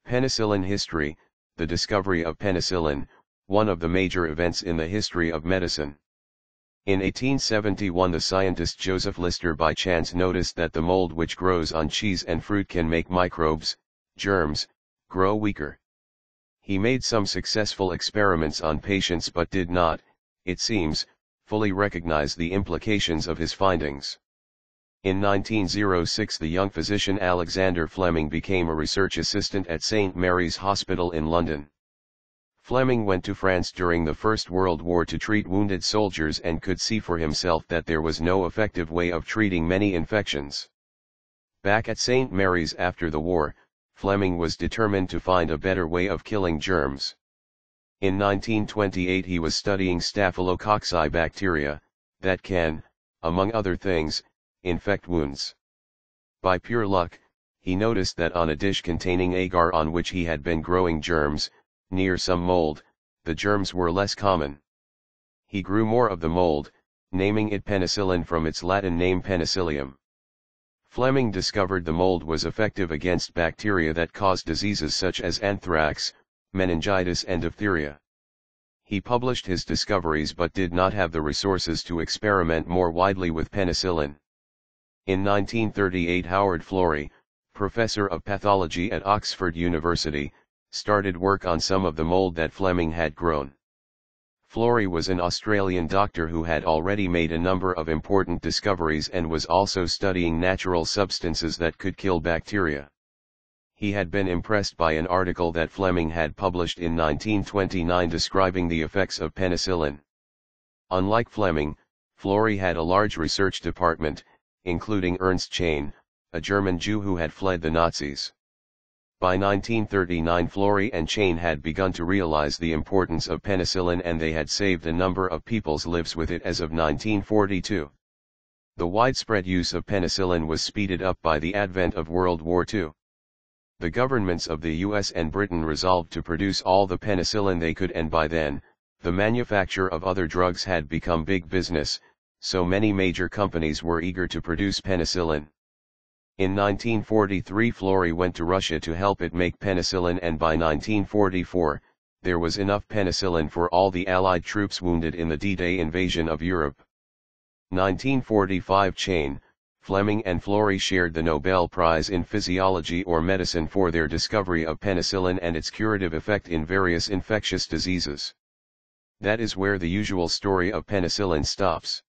Penicillin history. The discovery of penicillin, one of the major events in the history of medicine. In 1871 the scientist Joseph Lister by chance noticed that the mold which grows on cheese and fruit can make microbes, germs, grow weaker. He made some successful experiments on patients but did not, it seems, fully recognize the implications of his findings. In 1906 the young physician Alexander Fleming became a research assistant at St. Mary's Hospital in London. Fleming went to France during the First World War to treat wounded soldiers and could see for himself that there was no effective way of treating many infections. Back at St. Mary's after the war, Fleming was determined to find a better way of killing germs. In 1928 he was studying Staphylococci bacteria, that can, among other things, infect wounds. By pure luck, he noticed that on a dish containing agar on which he had been growing germs, near some mold, the germs were less common. He grew more of the mold, naming it penicillin from its Latin name Penicillium. Fleming discovered the mold was effective against bacteria that cause diseases such as anthrax, meningitis and diphtheria. He published his discoveries but did not have the resources to experiment more widely with penicillin. In 1938 Howard Florey, professor of pathology at Oxford University, started work on some of the mold that Fleming had grown. Florey was an Australian doctor who had already made a number of important discoveries and was also studying natural substances that could kill bacteria. He had been impressed by an article that Fleming had published in 1929 describing the effects of penicillin. Unlike Fleming, Florey had a large research department, including Ernst Chain, a German Jew who had fled the Nazis. By 1939 Florey and Chain had begun to realize the importance of penicillin and they had saved a number of people's lives with it as of 1942. The widespread use of penicillin was speeded up by the advent of World War II. The governments of the US and Britain resolved to produce all the penicillin they could, and by then, the manufacture of other drugs had become big business, so many major companies were eager to produce penicillin. In 1943 Florey went to Russia to help it make penicillin, and by 1944, there was enough penicillin for all the Allied troops wounded in the D-Day invasion of Europe. 1945 Chain, Fleming and Florey shared the Nobel Prize in Physiology or Medicine for their discovery of penicillin and its curative effect in various infectious diseases. That is where the usual story of penicillin stops.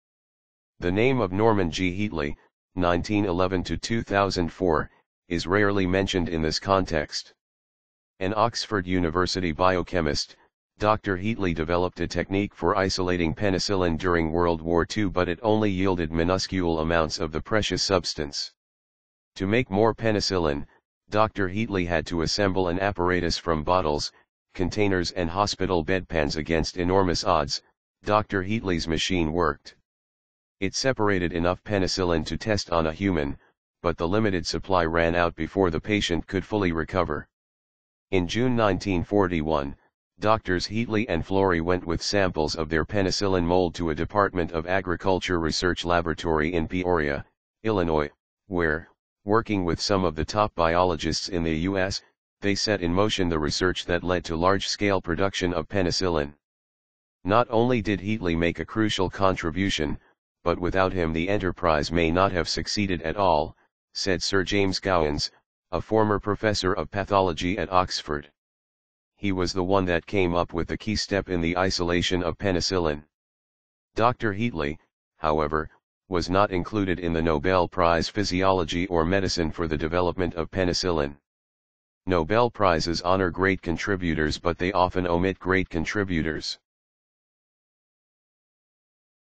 The name of Norman G. Heatley, 1911 to 2004, is rarely mentioned in this context. An Oxford University biochemist, Dr. Heatley developed a technique for isolating penicillin during World War II, but it only yielded minuscule amounts of the precious substance. To make more penicillin, Dr. Heatley had to assemble an apparatus from bottles, containers and hospital bedpans. Against enormous odds, Dr. Heatley's machine worked. It separated enough penicillin to test on a human, but the limited supply ran out before the patient could fully recover. In June 1941, Drs. Heatley and Florey went with samples of their penicillin mold to a Department of Agriculture research laboratory in Peoria, Illinois, where, working with some of the top biologists in the U.S., they set in motion the research that led to large-scale production of penicillin. Not only did Heatley make a crucial contribution, but without him the enterprise may not have succeeded at all, said Sir James Gowans, a former professor of pathology at Oxford. He was the one that came up with the key step in the isolation of penicillin. Dr. Heatley, however, was not included in the Nobel Prize Physiology or Medicine for the development of penicillin. Nobel Prizes honor great contributors, but they often omit great contributors.